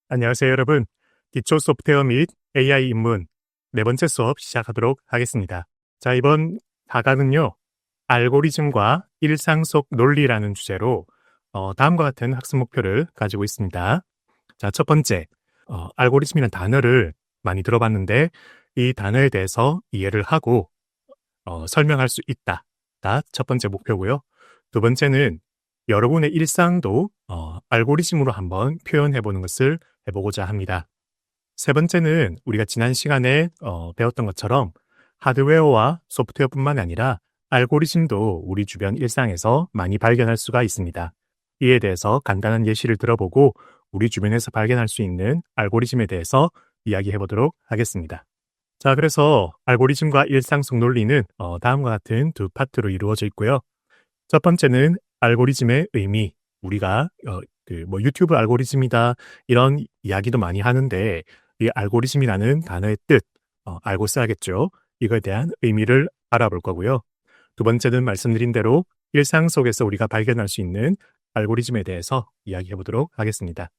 안녕하세요, 여러분. 기초 소프트웨어 및 AI 입문 네 번째 수업 시작하도록 하겠습니다. 자, 이번 4강은요, 알고리즘과 일상 속 논리라는 주제로 다음과 같은 학습 목표를 가지고 있습니다. 자, 첫 번째, 알고리즘이라는 단어를 많이 들어봤는데 이 단어에 대해서 이해를 하고 설명할 수 있다가 첫 번째 목표고요. 두 번째는 여러분의 일상도 알고리즘으로 한번 표현해 보는 것을 해보고자 합니다. 세 번째는 우리가 지난 시간에 배웠던 것처럼 하드웨어와 소프트웨어뿐만 아니라 알고리즘도 우리 주변 일상에서 많이 발견할 수가 있습니다. 이에 대해서 간단한 예시를 들어보고 우리 주변에서 발견할 수 있는 알고리즘에 대해서 이야기해 보도록 하겠습니다. 자, 그래서 알고리즘과 일상 속 논리는 다음과 같은 두 파트로 이루어져 있고요. 첫 번째는 알고리즘의 의미. 우리가 유튜브 알고리즘이다 이런 이야기도 많이 하는데 이 알고리즘이라는 단어의 뜻 알고 써야겠죠. 이거에 대한 의미를 알아볼 거고요. 두 번째는 말씀드린 대로 일상 속에서 우리가 발견할 수 있는 알고리즘에 대해서 이야기해 보도록 하겠습니다.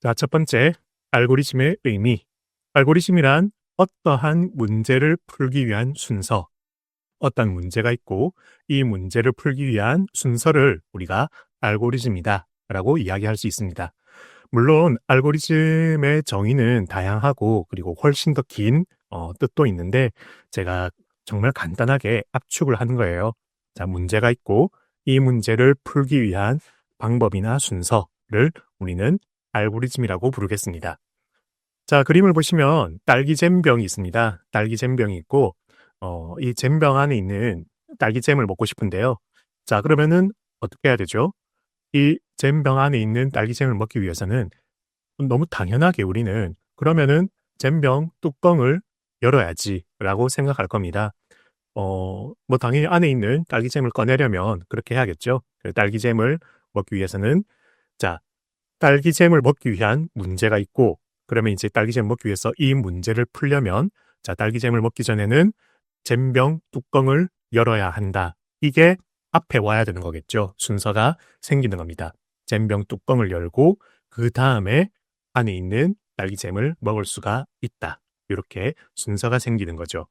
자, 첫 번째, 알고리즘의 의미. 알고리즘이란 어떠한 문제를 풀기 위한 순서, 어떤 문제가 있고 이 문제를 풀기 위한 순서를 우리가 알고리즘이다 라고 이야기할 수 있습니다. 물론 알고리즘의 정의는 다양하고 그리고 훨씬 더 긴 뜻도 있는데 제가 정말 간단하게 압축을 하는 거예요. 자, 문제가 있고 이 문제를 풀기 위한 방법이나 순서를 우리는 알고리즘이라고 부르겠습니다. 자, 그림을 보시면 딸기잼병이 있습니다. 딸기잼병이 있고 이 잼병 안에 있는 딸기잼을 먹고 싶은데요. 자, 그러면은 어떻게 해야 되죠? 이 잼병 안에 있는 딸기잼을 먹기 위해서는 너무 당연하게 우리는 그러면은 잼병 뚜껑을 열어야지라고 생각할 겁니다. 뭐 당연히 안에 있는 딸기잼을 꺼내려면 그렇게 해야겠죠. 그 딸기잼을 먹기 위해서는 자, 딸기잼을 먹기 위한 문제가 있고 그러면 이제 딸기잼 먹기 위해서 이 문제를 풀려면 자, 딸기잼을 먹기 전에는 잼병 뚜껑을 열어야 한다. 이게 앞에 와야 되는 거겠죠. 순서가 생기는 겁니다. 잼병 뚜껑을 열고 그 다음에 안에 있는 딸기잼을 먹을 수가 있다. 이렇게 순서가 생기는 거죠.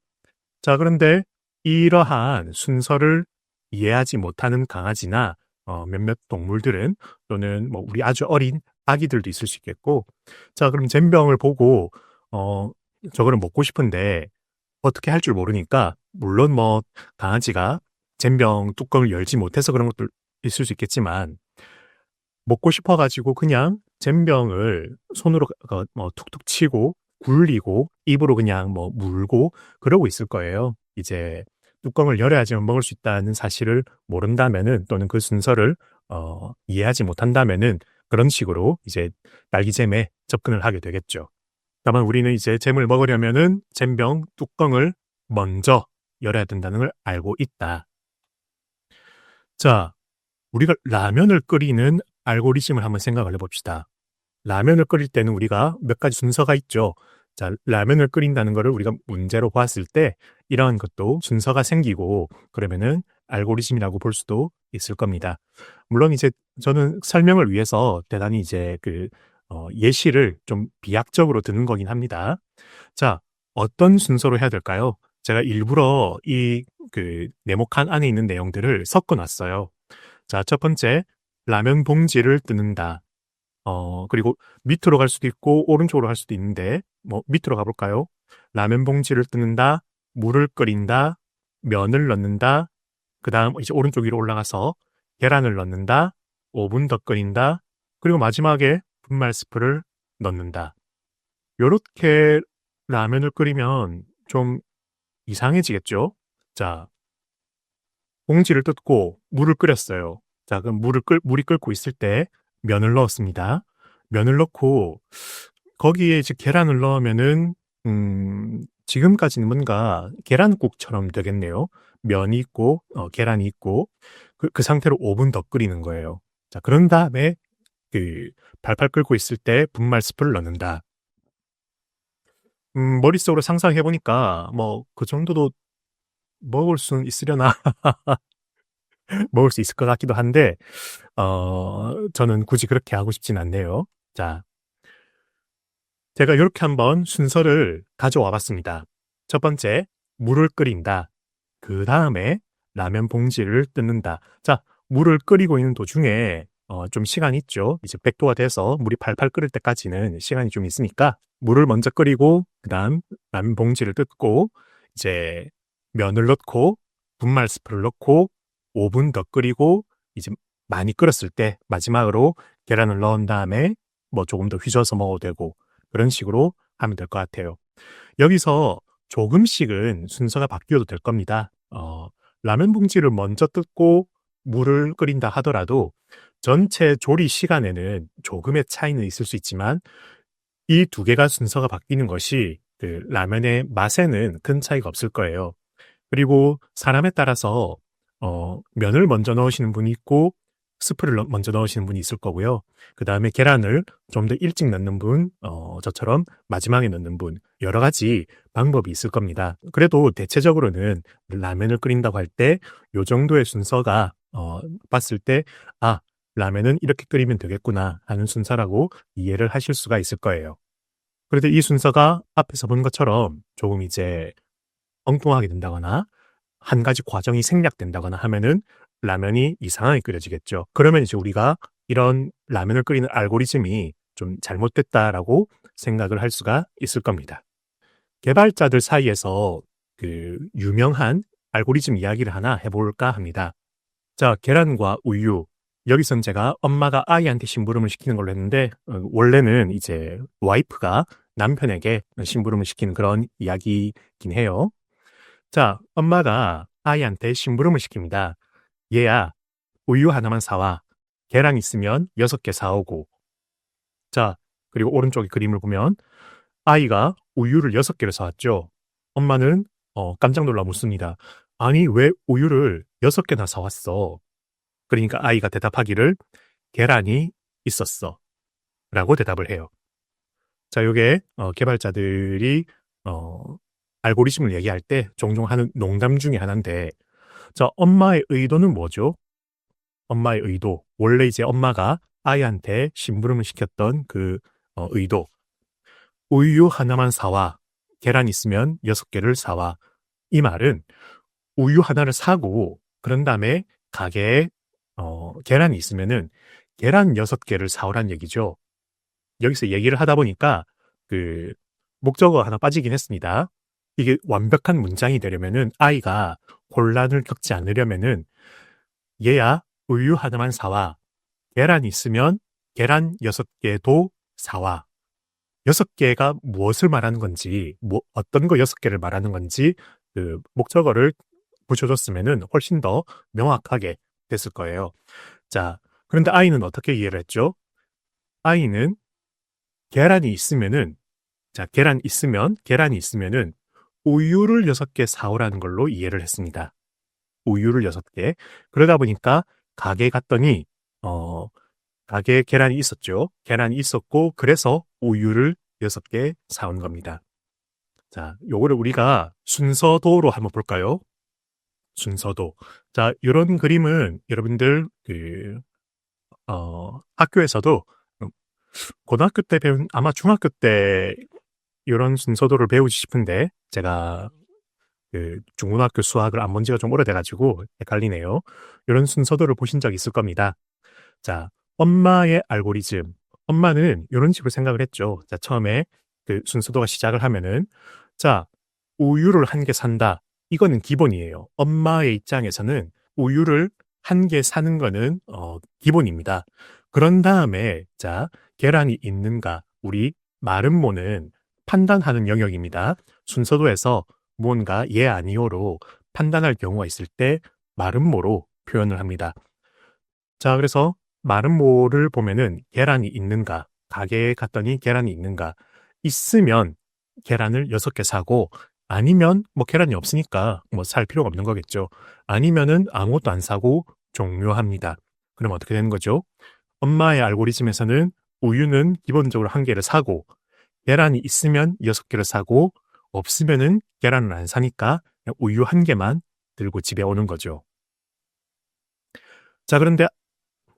자, 그런데 이러한 순서를 이해하지 못하는 강아지나 몇몇 동물들은 또는 뭐 우리 아주 어린 아기들도 있을 수 있겠고 자, 그럼 잼병을 보고 어, 저거를 먹고 싶은데 어떻게 할 줄 모르니까 물론 뭐 강아지가 잼병 뚜껑을 열지 못해서 그런 것도 있을 수 있겠지만 먹고 싶어 가지고 그냥 잼병을 손으로 뭐 툭툭 치고 굴리고 입으로 그냥 뭐 물고 그러고 있을 거예요. 이제 뚜껑을 열어야지만 먹을 수 있다는 사실을 모른다면은 또는 그 순서를 이해하지 못한다면은 그런 식으로 이제 딸기잼에 접근을 하게 되겠죠. 다만 우리는 이제 잼을 먹으려면은 잼병 뚜껑을 먼저 열어야 된다는 걸 알고 있다. 자, 우리가 라면을 끓이는 알고리즘을 한번 생각을 해봅시다. 라면을 끓일 때는 우리가 몇 가지 순서가 있죠. 자, 라면을 끓인다는 것을 우리가 문제로 봤을 때 이러한 것도 순서가 생기고 그러면은 알고리즘이라고 볼 수도 있을 겁니다. 물론 이제 저는 설명을 위해서 대단히 이제 예시를 좀 비약적으로 드는 거긴 합니다. 자, 어떤 순서로 해야 될까요? 제가 일부러 네모칸 안에 있는 내용들을 섞어 놨어요. 자, 첫 번째, 라면 봉지를 뜯는다. 그리고 밑으로 갈 수도 있고 오른쪽으로 갈 수도 있는데 뭐 밑으로 가볼까요? 라면 봉지를 뜯는다, 물을 끓인다, 면을 넣는다, 그 다음 이제 오른쪽 위로 올라가서 계란을 넣는다, 5분 더 끓인다, 그리고 마지막에 분말 스프를 넣는다. 요렇게 라면을 끓이면 좀 이상해지겠죠? 자, 봉지를 뜯고 물을 끓였어요. 자, 그럼 물이 끓고 있을 때 면을 넣었습니다. 면을 넣고 거기에 이제 계란을 넣으면은 지금까지는 뭔가 계란국처럼 되겠네요. 면이 있고 계란이 있고 그 상태로 5분 더 끓이는 거예요. 자, 그런 다음에 그 팔팔 끓고 있을 때 분말 스프를 넣는다. 머릿속으로 상상해 보니까 뭐 그 정도도 먹을 수는 있으려나 먹을 수 있을 것 같기도 한데 저는 굳이 그렇게 하고 싶진 않네요. 자, 제가 이렇게 한번 순서를 가져와 봤습니다. 첫 번째, 물을 끓인다. 그 다음에 라면 봉지를 뜯는다. 자, 물을 끓이고 있는 도중에 좀 시간이 있죠. 이제 100도가 돼서 물이 팔팔 끓을 때까지는 시간이 좀 있으니까 물을 먼저 끓이고 그다음 라면 봉지를 뜯고 이제 면을 넣고 분말 스프를 넣고 5분 더 끓이고 이제 많이 끓었을 때 마지막으로 계란을 넣은 다음에 뭐 조금 더 휘저어서 먹어도 되고 그런 식으로 하면 될 것 같아요. 여기서 조금씩은 순서가 바뀌어도 될 겁니다. 라면 봉지를 먼저 뜯고 물을 끓인다 하더라도 전체 조리 시간에는 조금의 차이는 있을 수 있지만 이 두 개가 순서가 바뀌는 것이 그 라면의 맛에는 큰 차이가 없을 거예요. 그리고 사람에 따라서 면을 먼저 넣으시는 분이 있고 스프를 먼저 넣으시는 분이 있을 거고요. 그 다음에 계란을 좀 더 일찍 넣는 분, 저처럼 마지막에 넣는 분, 여러 가지 방법이 있을 겁니다. 그래도 대체적으로는 라면을 끓인다고 할 때 요 정도의 순서가 봤을 때 아, 라면은 이렇게 끓이면 되겠구나 하는 순서라고 이해를 하실 수가 있을 거예요. 그런데 이 순서가 앞에서 본 것처럼 조금 이제 엉뚱하게 된다거나 한 가지 과정이 생략된다거나 하면은 라면이 이상하게 끓여지겠죠. 그러면 이제 우리가 이런 라면을 끓이는 알고리즘이 좀 잘못됐다라고 생각을 할 수가 있을 겁니다. 개발자들 사이에서 그 유명한 알고리즘 이야기를 하나 해볼까 합니다. 자, 계란과 우유. 여기선 제가 엄마가 아이한테 심부름을 시키는 걸로 했는데 원래는 이제 와이프가 남편에게 심부름을 시키는 그런 이야기이긴 해요. 자, 엄마가 아이한테 심부름을 시킵니다. 얘야, 우유 하나만 사와. 계란 있으면 6개 사오고. 자, 그리고 오른쪽에 그림을 보면 아이가 우유를 6개를 사왔죠. 엄마는 깜짝 놀라 묻습니다. 아니, 왜 우유를 6개나 사왔어? 그러니까 아이가 대답하기를 계란이 있었어. 라고 대답을 해요. 자, 요게 개발자들이 알고리즘을 얘기할 때 종종 하는 농담 중에 하나인데 자, 엄마의 의도는 뭐죠? 엄마의 의도. 원래 이제 엄마가 아이한테 심부름을 시켰던 그 의도. 우유 하나만 사와. 계란 있으면 6개를 사와. 이 말은 우유 하나를 사고 그런 다음에 가게에 계란이 있으면은 계란 6개를 사오란 얘기죠. 여기서 얘기를 하다 보니까 그 목적어가 하나 빠지긴 했습니다. 이게 완벽한 문장이 되려면은 아이가 혼란을 겪지 않으려면은 얘야 우유 하나만 사와. 계란 있으면 계란 6개도 사와. 6개가 무엇을 말하는 건지, 어떤 거 6개를 말하는 건지 그 목적어를 붙여줬으면은 훨씬 더 명확하게 됐을 거예요. 자, 그런데 아이는 어떻게 이해를 했죠? 아이는 계란이 있으면은 자, 계란이 있으면은 우유를 6개 사오라는 걸로 이해를 했습니다. 우유를 6개. 그러다 보니까 가게에 갔더니 가게에 계란이 있었죠. 계란이 있었고 그래서 우유를 6개 사온 겁니다. 자, 요거를 우리가 순서도로 한번 볼까요? 순서도. 자, 요런 그림은 여러분들 학교에서도 고등학교 때 배운 아마 중학교 때 이런 순서도를 배우지 싶은데 제가 중고등학교 수학을 안 본 지가 좀 오래돼가지고 헷갈리네요. 이런 순서도를 보신 적 있을 겁니다. 자, 엄마의 알고리즘. 엄마는 이런 식으로 생각을 했죠. 자, 처음에 그 순서도가 시작을 하면은 자, 우유를 1개 산다. 이거는 기본이에요. 엄마의 입장에서는 우유를 1개 사는 거는 기본입니다. 그런 다음에 자, 계란이 있는가? 우리 마름모는 판단하는 영역입니다. 순서도에서 무언가 예 아니오로 판단할 경우가 있을 때 마름모로 표현을 합니다. 자, 그래서 마름모를 보면은 계란이 있는가? 가게에 갔더니 계란이 있는가? 있으면 계란을 6개 사고 아니면 뭐 계란이 없으니까 뭐 살 필요가 없는 거겠죠. 아니면은 아무것도 안 사고 종료합니다. 그럼 어떻게 되는 거죠? 엄마의 알고리즘에서는 우유는 기본적으로 1개를 사고 계란이 있으면 6개를 사고 없으면은 계란을 안 사니까 그냥 우유 1개만 들고 집에 오는 거죠. 자, 그런데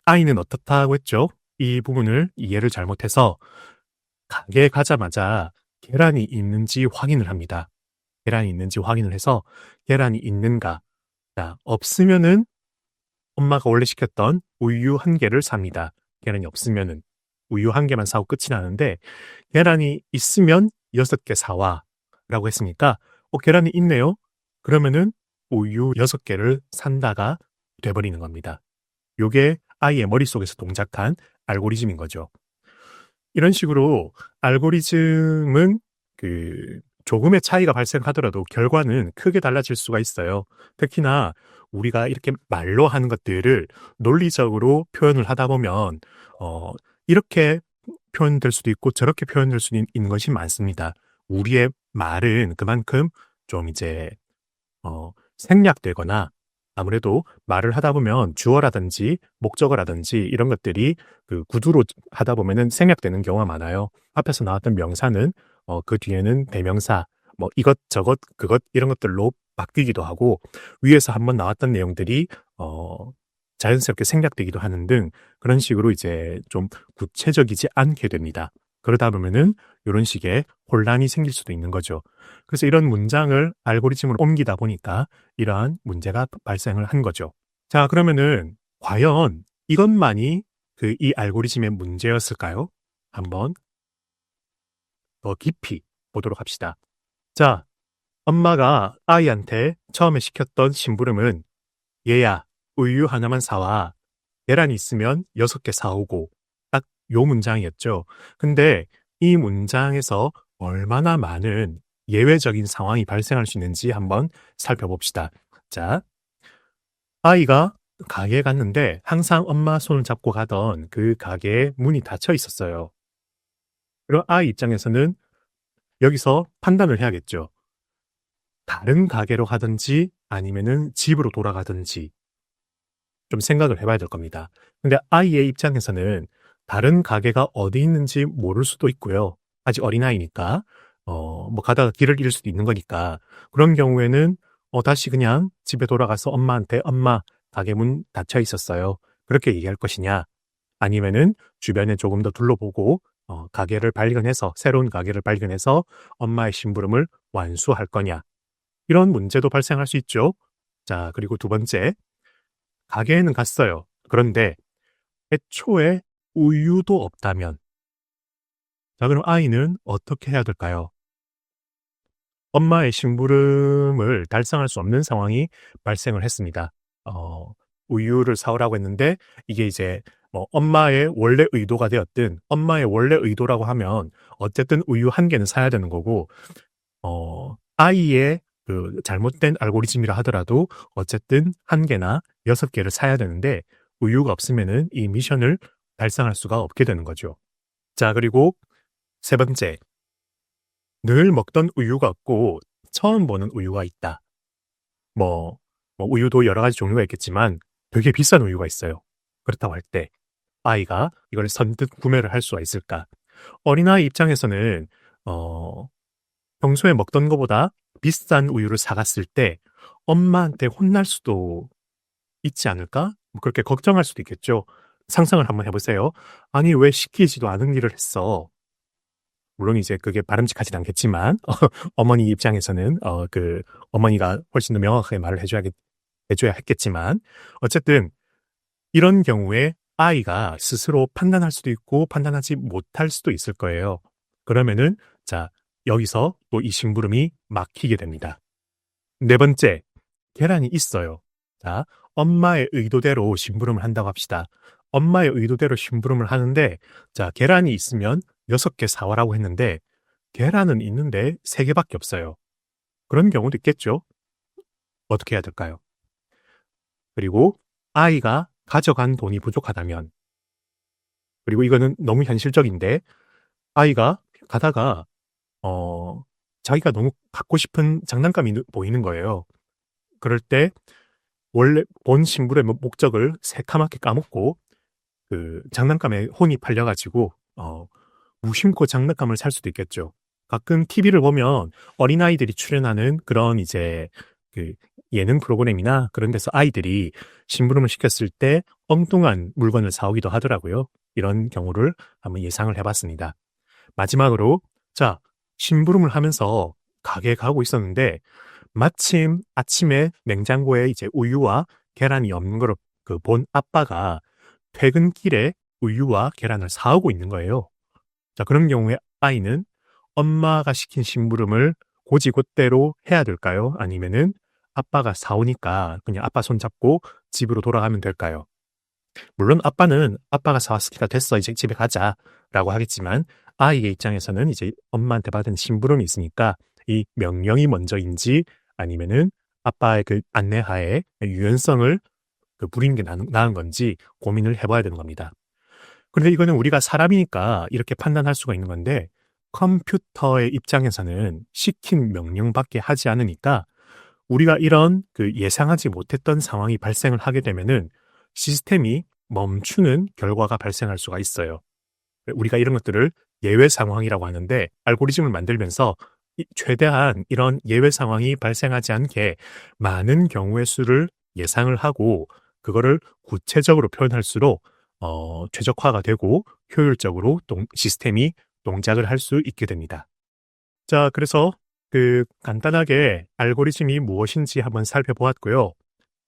아이는 어떻다고 했죠? 이 부분을 이해를 잘못해서 가게에 가자마자 계란이 있는지 확인을 합니다. 계란이 있는지 확인을 해서 계란이 있는가. 자, 없으면은 엄마가 원래 시켰던 우유 1개를 삽니다. 계란이 없으면은 우유 1개만 사고 끝이 나는데 계란이 있으면 6개 사와 라고 했으니까 계란이 있네요. 그러면은 우유 6개를 산다가 돼버리는 겁니다. 요게 아이의 머릿속에서 동작한 알고리즘인 거죠. 이런 식으로 알고리즘은 조금의 차이가 발생하더라도 결과는 크게 달라질 수가 있어요. 특히나 우리가 이렇게 말로 하는 것들을 논리적으로 표현을 하다 보면 이렇게 표현될 수도 있고 저렇게 표현될 수 있는 것이 많습니다. 우리의 말은 그만큼 좀 이제 생략되거나 아무래도 말을 하다 보면 주어라든지 목적어라든지 이런 것들이 구두로 하다 보면은 생략되는 경우가 많아요. 앞에서 나왔던 명사는 그 뒤에는 대명사, 뭐 이것저것 그것 이런 것들로 바뀌기도 하고 위에서 한번 나왔던 내용들이 자연스럽게 생략되기도 하는 등 그런 식으로 이제 좀 구체적이지 않게 됩니다. 그러다 보면은 이런 식의 혼란이 생길 수도 있는 거죠. 그래서 이런 문장을 알고리즘으로 옮기다 보니까 이러한 문제가 발생을 한 거죠. 자, 그러면은 과연 이것만이 이 알고리즘의 문제였을까요? 한번 더 깊이 보도록 합시다. 자, 엄마가 아이한테 처음에 시켰던 심부름은 얘야, 우유 하나만 사와. 계란이 있으면 6개 사오고. 딱 요 문장이었죠. 근데 이 문장에서 얼마나 많은 예외적인 상황이 발생할 수 있는지 한번 살펴봅시다. 자, 아이가 가게에 갔는데 항상 엄마 손을 잡고 가던 그 가게에 문이 닫혀 있었어요. 그럼 아이 입장에서는 여기서 판단을 해야겠죠. 다른 가게로 가든지 아니면은 집으로 돌아가든지 좀 생각을 해봐야 될 겁니다. 근데 아이의 입장에서는 다른 가게가 어디 있는지 모를 수도 있고요. 아직 어린아이니까, 뭐 가다가 길을 잃을 수도 있는 거니까. 그런 경우에는, 다시 그냥 집에 돌아가서 엄마한테, 엄마, 가게 문 닫혀 있었어요. 그렇게 얘기할 것이냐. 아니면은 주변에 조금 더 둘러보고, 가게를 발견해서, 새로운 가게를 발견해서 엄마의 심부름을 완수할 거냐. 이런 문제도 발생할 수 있죠. 자, 그리고 두 번째. 가게에는 갔어요. 그런데 애초에 우유도 없다면, 자, 그럼 아이는 어떻게 해야 될까요? 엄마의 심부름을 달성할 수 없는 상황이 발생을 했습니다. 어, 우유를 사오라고 했는데, 이게 이제 뭐 엄마의 원래 의도가 되었든, 엄마의 원래 의도라고 하면, 어쨌든 우유 1개는 사야 되는 거고, 아이의 잘못된 알고리즘이라 하더라도 어쨌든 1개나 6개를 사야 되는데 우유가 없으면은 이 미션을 달성할 수가 없게 되는 거죠. 자, 그리고 세 번째. 늘 먹던 우유가 없고 처음 보는 우유가 있다. 뭐 우유도 여러 가지 종류가 있겠지만 되게 비싼 우유가 있어요. 그렇다고 할 때 아이가 이걸 선뜻 구매를 할 수가 있을까? 어린아이 입장에서는 평소에 먹던 것보다 비싼 우유를 사갔을 때 엄마한테 혼날 수도 있지 않을까? 뭐 그렇게 걱정할 수도 있겠죠. 상상을 한번 해보세요. 아니, 왜 시키지도 않은 일을 했어? 물론 이제 그게 바람직하진 않겠지만, 어머니 입장에서는, 어머니가 훨씬 더 명확하게 말을 해줘야 했겠지만, 어쨌든, 이런 경우에 아이가 스스로 판단할 수도 있고, 판단하지 못할 수도 있을 거예요. 그러면은, 자, 여기서 또 이 심부름이 막히게 됩니다. 네 번째, 계란이 있어요. 자, 엄마의 의도대로 심부름을 한다고 합시다. 엄마의 의도대로 심부름을 하는데, 자, 계란이 있으면 6개 사와라고 했는데, 계란은 있는데 3개밖에 없어요. 그런 경우도 있겠죠? 어떻게 해야 될까요? 그리고 아이가 가져간 돈이 부족하다면, 그리고 이거는 너무 현실적인데, 아이가 가다가, 자기가 너무 갖고 싶은 장난감이 보이는 거예요. 그럴 때, 원래 본 심부름의 목적을 새카맣게 까먹고 장난감에 혼이 팔려가지고 무심코 장난감을 살 수도 있겠죠. 가끔 TV를 보면 어린아이들이 출연하는 그런 이제 예능 프로그램이나 그런 데서 아이들이 심부름을 시켰을 때 엉뚱한 물건을 사오기도 하더라고요. 이런 경우를 한번 예상을 해봤습니다. 마지막으로, 자, 심부름을 하면서 가게에 가고 있었는데, 마침 아침에 냉장고에 이제 우유와 계란이 없는 걸 그 본 아빠가 퇴근길에 우유와 계란을 사오고 있는 거예요. 자, 그런 경우에 아이는 엄마가 시킨 심부름을 곧이곧대로 해야 될까요? 아니면은 아빠가 사오니까 그냥 아빠 손잡고 집으로 돌아가면 될까요? 물론 아빠는 아빠가 사왔으니까 됐어, 이제 집에 가자라고 하겠지만 아이의 입장에서는 이제 엄마한테 받은 심부름이 있으니까 이 명령이 먼저인지 아니면은 아빠의 그 안내하에 유연성을 부리는 게 나은 건지 고민을 해봐야 되는 겁니다. 그런데 이거는 우리가 사람이니까 이렇게 판단할 수가 있는 건데 컴퓨터의 입장에서는 시킨 명령밖에 하지 않으니까 우리가 이런 그 예상하지 못했던 상황이 발생을 하게 되면은 시스템이 멈추는 결과가 발생할 수가 있어요. 우리가 이런 것들을 예외 상황이라고 하는데 알고리즘을 만들면서 최대한 이런 예외 상황이 발생하지 않게 많은 경우의 수를 예상을 하고 그거를 구체적으로 표현할수록 최적화가 되고 효율적으로 시스템이 동작을 할 수 있게 됩니다. 자, 그래서 그 간단하게 알고리즘이 무엇인지 한번 살펴보았고요.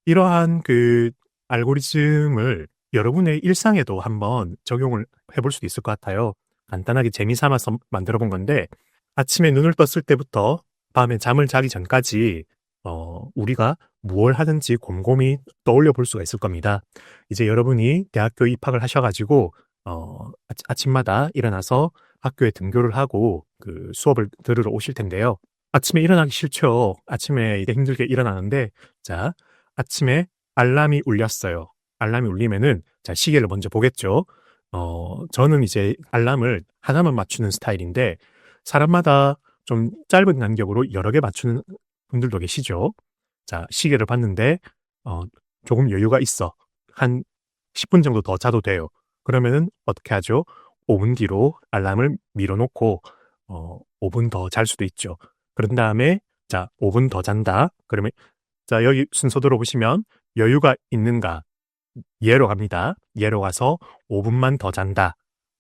이러한 그 알고리즘을 여러분의 일상에도 한번 적용을 해볼 수도 있을 것 같아요. 간단하게 재미삼아서 만들어 본 건데 아침에 눈을 떴을 때부터 밤에 잠을 자기 전까지 우리가 무엇을 하든지 곰곰이 떠올려 볼 수가 있을 겁니다. 이제 여러분이 대학교 입학을 하셔가지고 아침마다 일어나서 학교에 등교를 하고 그 수업을 들으러 오실 텐데요. 아침에 일어나기 싫죠. 아침에 이제 힘들게 일어나는데 자, 아침에 알람이 울렸어요. 알람이 울리면은 자, 시계를 먼저 보겠죠. 저는 이제 알람을 하나만 맞추는 스타일인데 사람마다 좀 짧은 간격으로 여러 개 맞추는 분들도 계시죠. 자, 시계를 봤는데 조금 여유가 있어. 한 10분 정도 더 자도 돼요. 그러면은 어떻게 하죠? 5분 뒤로 알람을 밀어놓고 5분 더 잘 수도 있죠. 그런 다음에 자, 5분 더 잔다. 그러면 자, 여기 순서 들어보시면 여유가 있는가? 예로 갑니다. 예로 가서 5분만 더 잔다.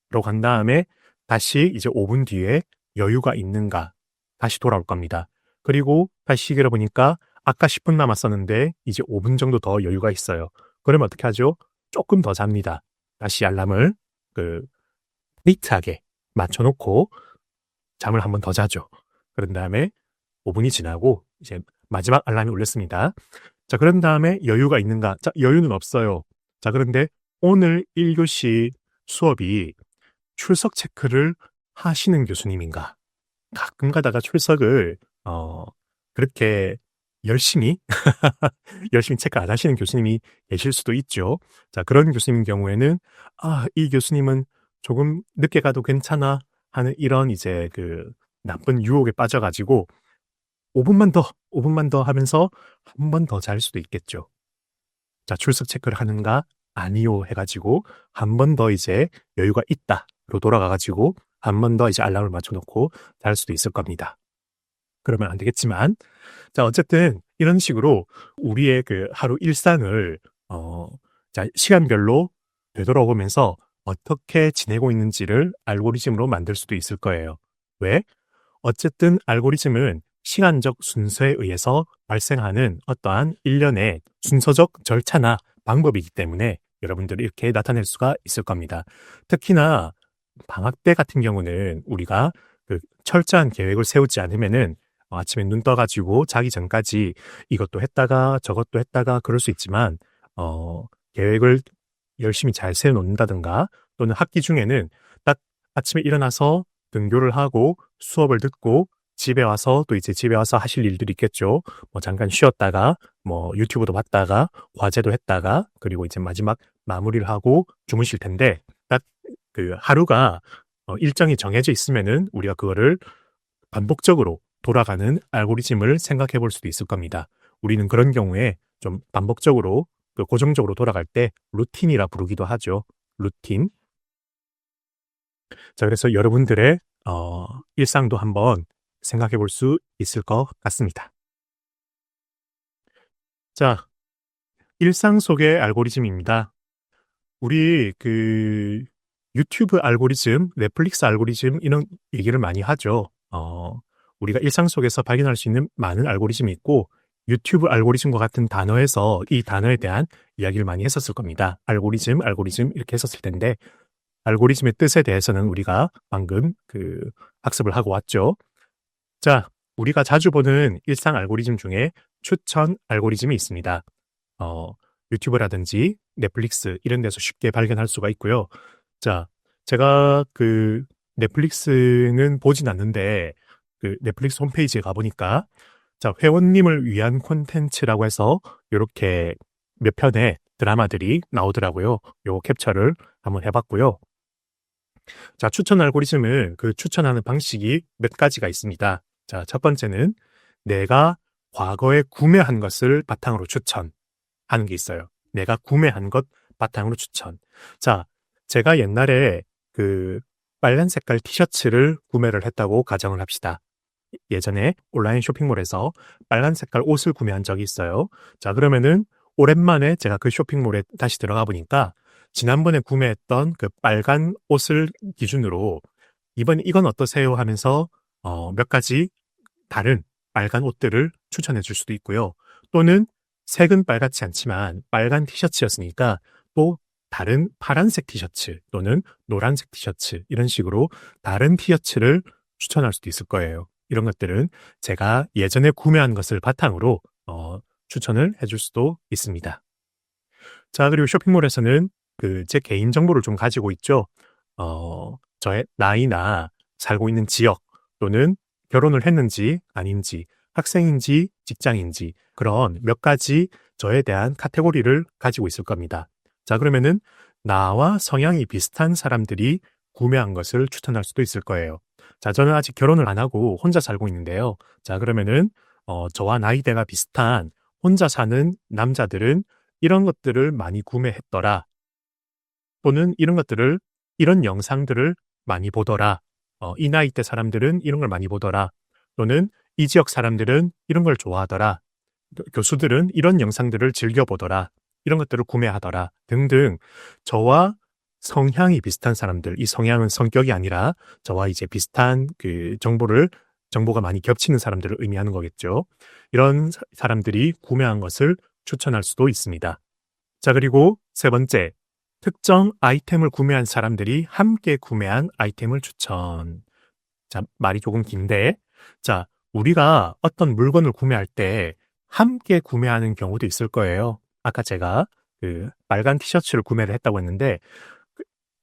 로 간 다음에 다시 이제 5분 뒤에 여유가 있는가? 다시 돌아올 겁니다. 그리고 다시 시계를 보니까 아까 10분 남았었는데 이제 5분 정도 더 여유가 있어요. 그러면 어떻게 하죠? 조금 더 잡니다. 다시 알람을 타이트하게 맞춰놓고 잠을 한번 더 자죠. 그런 다음에 5분이 지나고 이제 마지막 알람이 울렸습니다. 자, 그런 다음에 여유가 있는가? 자, 여유는 없어요. 자, 그런데 오늘 1교시 수업이 출석 체크를 하시는 교수님인가? 가끔 가다가 출석을 그렇게 열심히 열심히 체크 안 하시는 교수님이 계실 수도 있죠. 자, 그런 교수님 경우에는 이 교수님은 조금 늦게 가도 괜찮아 하는 이런 이제 그 나쁜 유혹에 빠져가지고 5분만 더 하면서 한 번 더 잘 수도 있겠죠. 자, 출석 체크를 하는가? 아니요 해가지고 한 번 더 이제 여유가 있다로 돌아가가지고 한 번 더 이제 알람을 맞춰놓고 잘 수도 있을 겁니다. 그러면 안 되겠지만 자, 어쨌든 이런 식으로 우리의 그 하루 일상을 자, 시간별로 되돌아보면서 어떻게 지내고 있는지를 알고리즘으로 만들 수도 있을 거예요. 왜? 어쨌든 알고리즘은 시간적 순서에 의해서 발생하는 어떠한 일련의 순서적 절차나 방법이기 때문에 여러분들이 이렇게 나타낼 수가 있을 겁니다. 특히나 방학 때 같은 경우는 우리가 그 철저한 계획을 세우지 않으면은 아침에 눈 떠가지고 자기 전까지 이것도 했다가 저것도 했다가 그럴 수 있지만 계획을 열심히 잘 세워놓는다든가 또는 학기 중에는 딱 아침에 일어나서 등교를 하고 수업을 듣고 집에 와서 또 이제 집에 와서 하실 일들이 있겠죠. 뭐 잠깐 쉬었다가 뭐 유튜브도 봤다가 과제도 했다가 그리고 이제 마지막 마무리를 하고 주무실 텐데 딱 그 하루가 일정이 정해져 있으면은 우리가 그거를 반복적으로 돌아가는 알고리즘을 생각해 볼 수도 있을 겁니다. 우리는 그런 경우에 좀 반복적으로 고정적으로 돌아갈 때 루틴이라 부르기도 하죠. 루틴. 자, 그래서 여러분들의 일상도 한번 생각해 볼 수 있을 것 같습니다. 자, 일상 속의 알고리즘입니다. 우리 유튜브 알고리즘, 넷플릭스 알고리즘 이런 얘기를 많이 하죠. 우리가 일상 속에서 발견할 수 있는 많은 알고리즘이 있고 유튜브 알고리즘과 같은 단어에서 이 단어에 대한 이야기를 많이 했었을 겁니다. 알고리즘 이렇게 했었을 텐데 알고리즘의 뜻에 대해서는 우리가 방금 학습을 하고 왔죠. 자, 우리가 자주 보는 일상 알고리즘 중에 추천 알고리즘이 있습니다. 유튜브라든지 넷플릭스 이런 데서 쉽게 발견할 수가 있고요. 자, 제가 넷플릭스는 보진 않는데 넷플릭스 홈페이지에 가보니까 자, 회원님을 위한 콘텐츠라고 해서 이렇게 몇 편의 드라마들이 나오더라고요. 요 캡처를 한번 해봤고요. 자, 추천 알고리즘은 추천하는 방식이 몇 가지가 있습니다. 자, 첫 번째는 내가 과거에 구매한 것을 바탕으로 추천하는 게 있어요. 내가 구매한 것 바탕으로 추천. 자, 제가 옛날에 빨간 색깔 티셔츠를 구매를 했다고 가정을 합시다. 예전에 온라인 쇼핑몰에서 빨간 색깔 옷을 구매한 적이 있어요. 자, 그러면은 오랜만에 제가 그 쇼핑몰에 다시 들어가 보니까 지난번에 구매했던 그 빨간 옷을 기준으로 이번 이건 어떠세요 하면서 몇 가지 다른 빨간 옷들을 추천해 줄 수도 있고요. 또는 색은 빨갛지 않지만 빨간 티셔츠였으니까 또 다른 파란색 티셔츠 또는 노란색 티셔츠 이런 식으로 다른 티셔츠를 추천할 수도 있을 거예요. 이런 것들은 제가 예전에 구매한 것을 바탕으로 추천을 해줄 수도 있습니다. 자, 그리고 쇼핑몰에서는 제 개인 정보를 좀 가지고 있죠. 저의 나이나 살고 있는 지역 또는 결혼을 했는지 아닌지 학생인지 직장인지 그런 몇 가지 저에 대한 카테고리를 가지고 있을 겁니다. 자, 그러면은 나와 성향이 비슷한 사람들이 구매한 것을 추천할 수도 있을 거예요. 자, 저는 아직 결혼을 안 하고 혼자 살고 있는데요. 자, 그러면은 저와 나이대가 비슷한 혼자 사는 남자들은 이런 것들을 많이 구매했더라. 또는 이런 영상들을 많이 보더라. 이 나이대 사람들은 이런 걸 많이 보더라. 또는 이 지역 사람들은 이런 걸 좋아하더라. 교수들은 이런 영상들을 즐겨보더라. 이런 것들을 구매하더라. 등등 저와 성향이 비슷한 사람들, 이 성향은 성격이 아니라 저와 이제 비슷한 정보가 많이 겹치는 사람들을 의미하는 거겠죠. 이런 사람들이 구매한 것을 추천할 수도 있습니다. 자, 그리고 세 번째, 특정 아이템을 구매한 사람들이 함께 구매한 아이템을 추천. 자, 말이 조금 긴데, 자, 우리가 어떤 물건을 구매할 때 함께 구매하는 경우도 있을 거예요. 아까 제가 빨간 티셔츠를 구매를 했다고 했는데,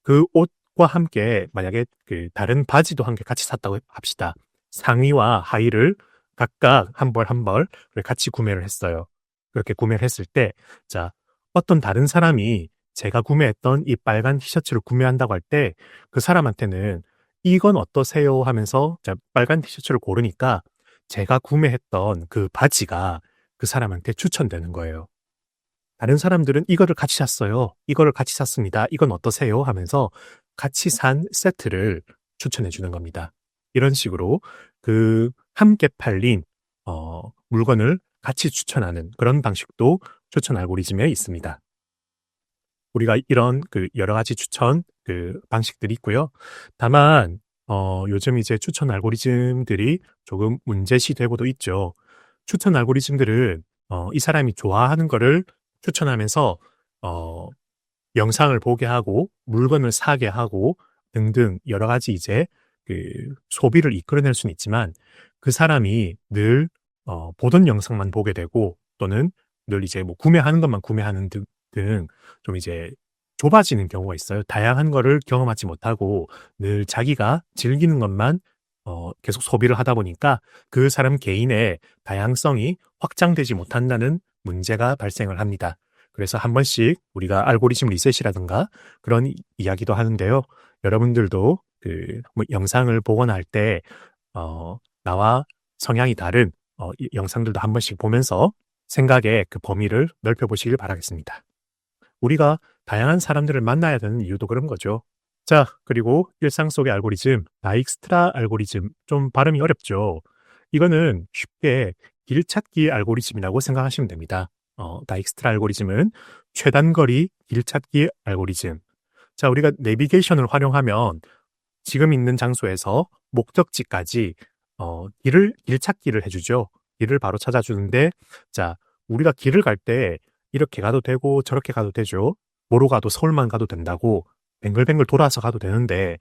그 옷과 함께 만약에 다른 바지도 함께 같이 샀다고 합시다. 상의와 하의를 각각 한 벌 같이 구매를 했어요. 그렇게 구매를 했을 때, 자, 어떤 다른 사람이 제가 구매했던 이 빨간 티셔츠를 구매한다고 할 때 그 사람한테는 이건 어떠세요 하면서 자, 빨간 티셔츠를 고르니까 제가 구매했던 그 바지가 그 사람한테 추천되는 거예요. 다른 사람들은 이거를 같이 샀어요. 이거를 같이 샀습니다. 이건 어떠세요? 하면서 같이 산 세트를 추천해 주는 겁니다. 이런 식으로 함께 팔린 물건을 같이 추천하는 그런 방식도 추천 알고리즘에 있습니다. 우리가 이런 여러 가지 추천 방식들이 있고요. 다만 요즘 이제 추천 알고리즘들이 조금 문제시되고도 있죠. 추천 알고리즘들은 이 사람이 좋아하는 거를 추천하면서 영상을 보게 하고 물건을 사게 하고 등등 여러 가지 이제 소비를 이끌어낼 수는 있지만 그 사람이 늘 보던 영상만 보게 되고 또는 늘 이제 뭐 구매하는 것만 구매하는 등 좀 이제 좁아지는 경우가 있어요. 다양한 거를 경험하지 못하고 늘 자기가 즐기는 것만 계속 소비를 하다 보니까 그 사람 개인의 다양성이 확장되지 못한다는 문제가 발생을 합니다. 그래서 한 번씩 우리가 알고리즘 리셋이라든가 그런 이야기도 하는데요. 여러분들도 뭐 영상을 보거나 할 때 나와 성향이 다른 이 영상들도 한 번씩 보면서 생각의 범위를 넓혀보시길 바라겠습니다. 우리가 다양한 사람들을 만나야 되는 이유도 그런 거죠. 자, 그리고 일상 속의 알고리즘, 다익스트라 알고리즘, 좀 발음이 어렵죠. 이거는 쉽게 길찾기 알고리즘이라고 생각하시면 됩니다. 다익스트라 알고리즘은 최단거리 길찾기 알고리즘. 자, 우리가 내비게이션을 활용하면 지금 있는 장소에서 목적지까지 길 찾기를 해주죠. 길을 바로 찾아주는데, 자, 우리가 길을 갈 때 이렇게 가도 되고 저렇게 가도 되죠. 뭐로 가도 서울만 가도 된다고 뱅글뱅글 돌아서 가도 되는데,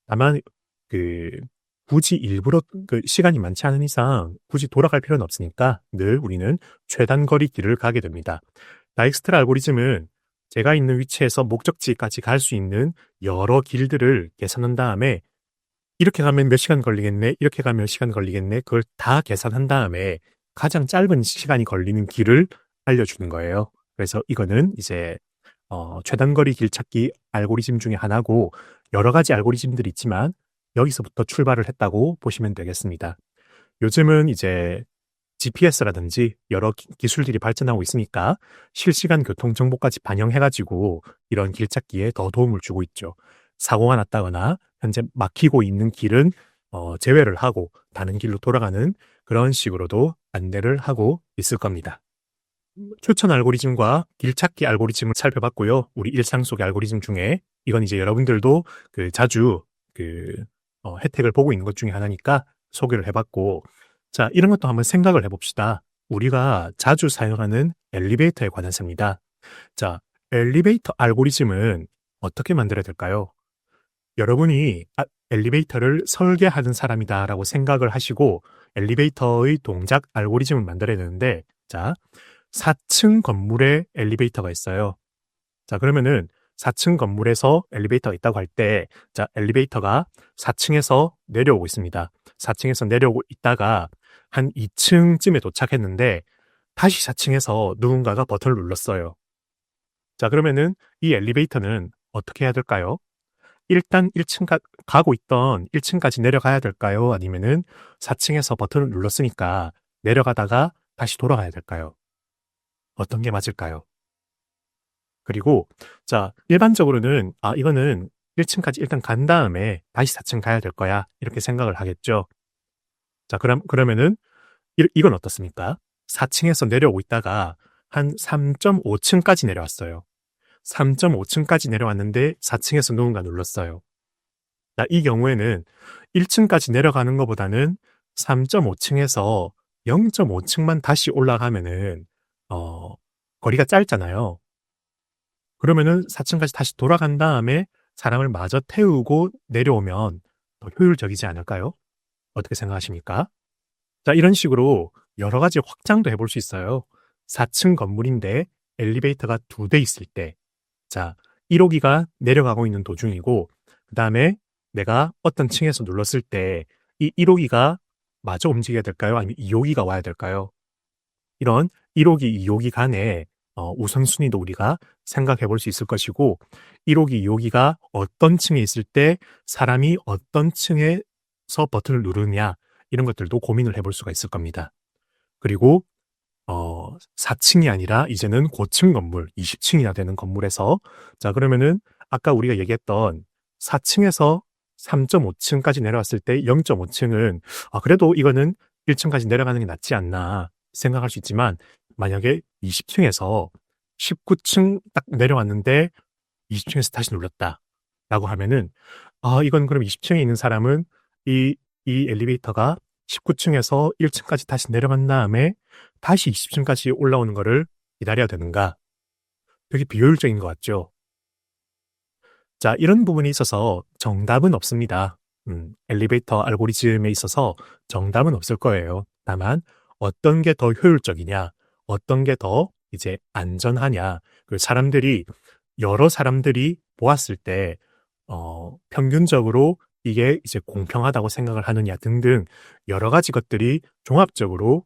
다만 굳이 일부러 시간이 많지 않은 이상 굳이 돌아갈 필요는 없으니까 늘 우리는 최단거리 길을 가게 됩니다. 다익스트라 알고리즘은 제가 있는 위치에서 목적지까지 갈 수 있는 여러 길들을 계산한 다음에 이렇게 가면 몇 시간 걸리겠네, 이렇게 가면 몇 시간 걸리겠네, 그걸 다 계산한 다음에 가장 짧은 시간이 걸리는 길을 알려주는 거예요. 그래서 이거는 이제 최단거리 길 찾기 알고리즘 중에 하나고, 여러 가지 알고리즘들이 있지만 여기서부터 출발을 했다고 보시면 되겠습니다. 요즘은 이제 GPS라든지 여러 기술들이 발전하고 있으니까 실시간 교통 정보까지 반영해가지고 이런 길 찾기에 더 도움을 주고 있죠. 사고가 났다거나 현재 막히고 있는 길은 제외를 하고 다른 길로 돌아가는 그런 식으로도 안내를 하고 있을 겁니다. 추천 알고리즘과 길 찾기 알고리즘을 살펴봤고요. 우리 일상 속의 알고리즘 중에 이건 이제 여러분들도 자주 혜택을 보고 있는 것 중에 하나니까 소개를 해봤고, 자, 이런 것도 한번 생각을 해봅시다. 우리가 자주 사용하는 엘리베이터에 관해서입니다. 자, 엘리베이터 알고리즘은 어떻게 만들어야 될까요? 여러분이 엘리베이터를 설계하는 사람이다라고 생각을 하시고 엘리베이터의 동작 알고리즘을 만들어야 되는데, 자, 4층 건물에 엘리베이터가 있어요. 자, 그러면은 4층 건물에서 엘리베이터가 있다고 할 때, 자, 엘리베이터가 4층에서 내려오고 있습니다. 4층에서 내려오고 있다가 한 2층쯤에 도착했는데 다시 4층에서 누군가가 버튼을 눌렀어요. 자, 그러면은 이 엘리베이터는 어떻게 해야 될까요? 일단 1층 가고 있던 1층까지 내려가야 될까요? 아니면은 4층에서 버튼을 눌렀으니까 내려가다가 다시 돌아가야 될까요? 어떤 게 맞을까요? 그리고 자, 일반적으로는 이거는 1층까지 일단 간 다음에 다시 4층 가야 될 거야, 이렇게 생각을 하겠죠. 자, 그러면은 이건 어떻습니까? 4층에서 내려오고 있다가 한 3.5층까지 내려왔어요. 3.5층까지 내려왔는데 4층에서 누군가 눌렀어요. 자, 이 경우에는 1층까지 내려가는 것보다는 3.5층에서 0.5층만 다시 올라가면은 거리가 짧잖아요. 그러면은 4층까지 다시 돌아간 다음에 사람을 마저 태우고 내려오면 더 효율적이지 않을까요? 어떻게 생각하십니까? 자, 이런 식으로 여러 가지 확장도 해볼 수 있어요. 4층 건물인데 엘리베이터가 2대 있을 때, 자, 1호기가 내려가고 있는 도중이고, 그 다음에 내가 어떤 층에서 눌렀을 때 이 1호기가 마저 움직여야 될까요? 아니면 2호기가 와야 될까요? 이런 1호기, 2호기 간에 우선순위도 우리가 생각해 볼 수 있을 것이고, 1호기, 2호기가 어떤 층에 있을 때 사람이 어떤 층에서 버튼을 누르느냐, 이런 것들도 고민을 해볼 수가 있을 겁니다. 그리고 4층이 아니라 이제는 고층 건물, 20층이나 되는 건물에서, 자, 그러면은 아까 우리가 얘기했던 4층에서 3.5층까지 내려왔을 때 0.5층은 그래도 이거는 1층까지 내려가는 게 낫지 않나 생각할 수 있지만, 만약에 20층에서 19층 딱 내려왔는데 20층에서 다시 눌렀다 라고 하면은, 이건 그럼 20층에 있는 사람은 이 엘리베이터가 19층에서 1층까지 다시 내려간 다음에 다시 20층까지 올라오는 거를 기다려야 되는가? 되게 비효율적인 것 같죠? 자, 이런 부분에 있어서 정답은 없습니다. 엘리베이터 알고리즘에 있어서 정답은 없을 거예요. 다만 어떤 게 더 효율적이냐, 어떤 게 더 이제 안전하냐, 여러 사람들이 보았을 때 평균적으로 이게 이제 공평하다고 생각을 하느냐 등등 여러 가지 것들이 종합적으로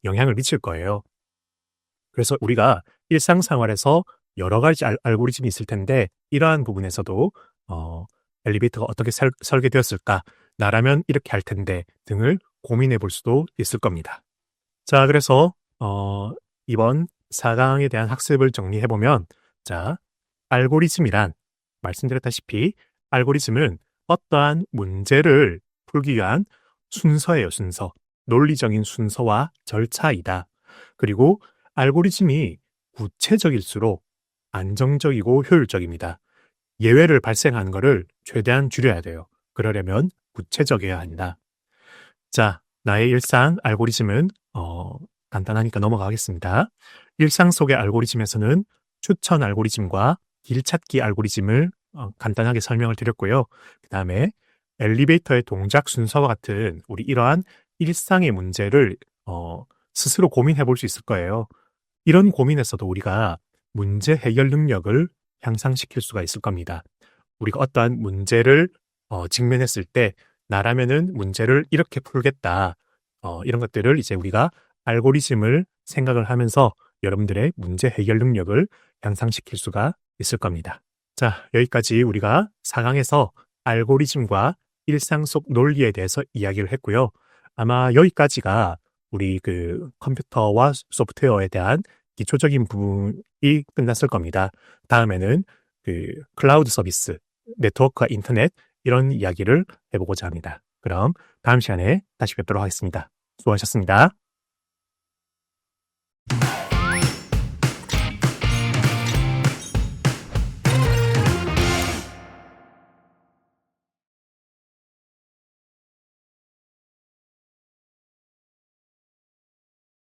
영향을 미칠 거예요. 그래서 우리가 일상생활에서 여러 가지 알고리즘이 있을 텐데, 이러한 부분에서도 엘리베이터가 어떻게 설계되었을까, 나라면 이렇게 할 텐데 등을 고민해 볼 수도 있을 겁니다. 자, 그래서 이번 4강에 대한 학습을 정리해 보면, 자, 알고리즘이란, 말씀드렸다시피 알고리즘은 어떠한 문제를 풀기 위한 순서예요, 순서. 논리적인 순서와 절차이다. 그리고 알고리즘이 구체적일수록 안정적이고 효율적입니다. 예외를 발생하는 것을 최대한 줄여야 돼요. 그러려면 구체적이어야 한다. 자, 나의 일상 알고리즘은 간단하니까 넘어가겠습니다. 일상 속의 알고리즘에서는 추천 알고리즘과 길찾기 알고리즘을 간단하게 설명을 드렸고요. 그 다음에 엘리베이터의 동작 순서와 같은 우리 이러한 일상의 문제를 스스로 고민해 볼 수 있을 거예요. 이런 고민에서도 우리가 문제 해결 능력을 향상시킬 수가 있을 겁니다. 우리가 어떠한 문제를 직면했을 때 나라면은 문제를 이렇게 풀겠다. 이런 것들을 이제 우리가 알고리즘을 생각을 하면서 여러분들의 문제 해결 능력을 향상시킬 수가 있을 겁니다. 자, 여기까지 우리가 4강에서 알고리즘과 일상 속 논리에 대해서 이야기를 했고요. 아마 여기까지가 우리 그 컴퓨터와 소프트웨어에 대한 기초적인 부분이 끝났을 겁니다. 다음에는 그 클라우드 서비스, 네트워크와 인터넷 이런 이야기를 해보고자 합니다. 그럼 다음 시간에 다시 뵙도록 하겠습니다. 수고하셨습니다.